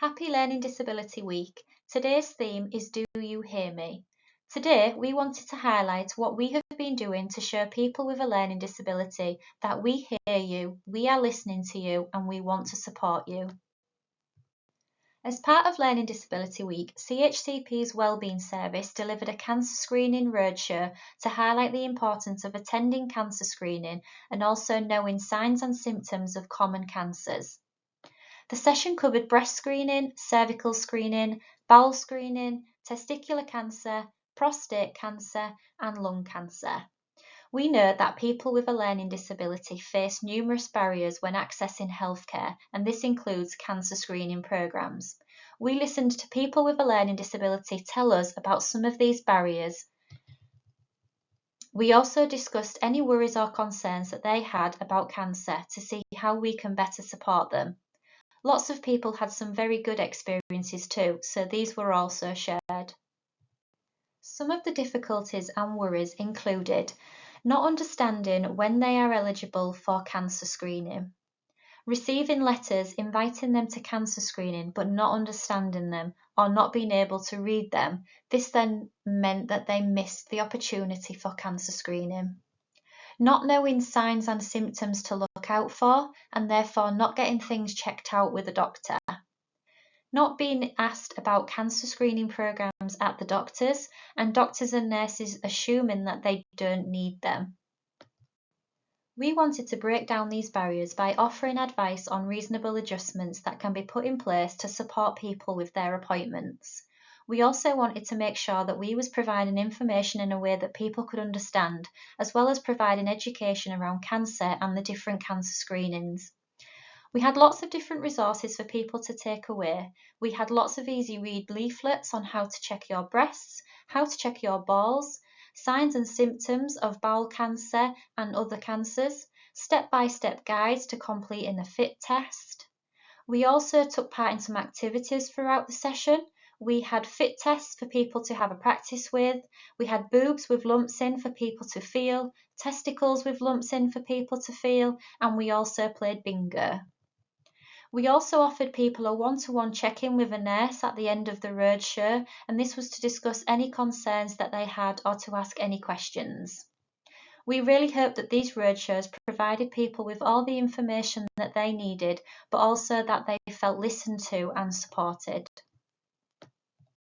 Happy Learning Disability Week. Today's theme is Do You Hear Me? Today, we wanted to highlight what we have been doing to show people with a learning disability that we hear you, we are listening to you, and we want to support you. As part of Learning Disability Week, CHCP's Wellbeing Service delivered a cancer screening roadshow to highlight the importance of attending cancer screening and also knowing signs and symptoms of common cancers. The session covered breast screening, cervical screening, bowel screening, testicular cancer, prostate cancer, and lung cancer. We know that people with a learning disability face numerous barriers when accessing healthcare, and this includes cancer screening programs. We listened to people with a learning disability tell us about some of these barriers. We also discussed any worries or concerns that they had about cancer to see how we can better support them. Lots of people had some very good experiences too, so these were also shared. Some of the difficulties and worries included not understanding when they are eligible for cancer screening, receiving letters inviting them to cancer screening but not understanding them or not being able to read them. This then meant that they missed the opportunity for cancer screening. Not knowing signs and symptoms to look out for, and therefore not getting things checked out with a doctor. Not being asked about cancer screening programs at the doctors, and doctors and nurses assuming that they don't need them. We wanted to break down these barriers by offering advice on reasonable adjustments that can be put in place to support people with their appointments. We also wanted to make sure that we was providing information in a way that people could understand, as well as providing education around cancer and the different cancer screenings. We had lots of different resources for people to take away. We had lots of easy read leaflets on how to check your breasts, how to check your balls, signs and symptoms of bowel cancer and other cancers, step-by-step guides to completing a fit test. We also took part in some activities throughout the session. We had fit tests for people to have a practice with. We had boobs with lumps in for people to feel, testicles with lumps in for people to feel, and we also played bingo. We also offered people a one-to-one check-in with a nurse at the end of the roadshow, and this was to discuss any concerns that they had or to ask any questions. We really hope that these roadshows provided people with all the information that they needed, but also that they felt listened to and supported.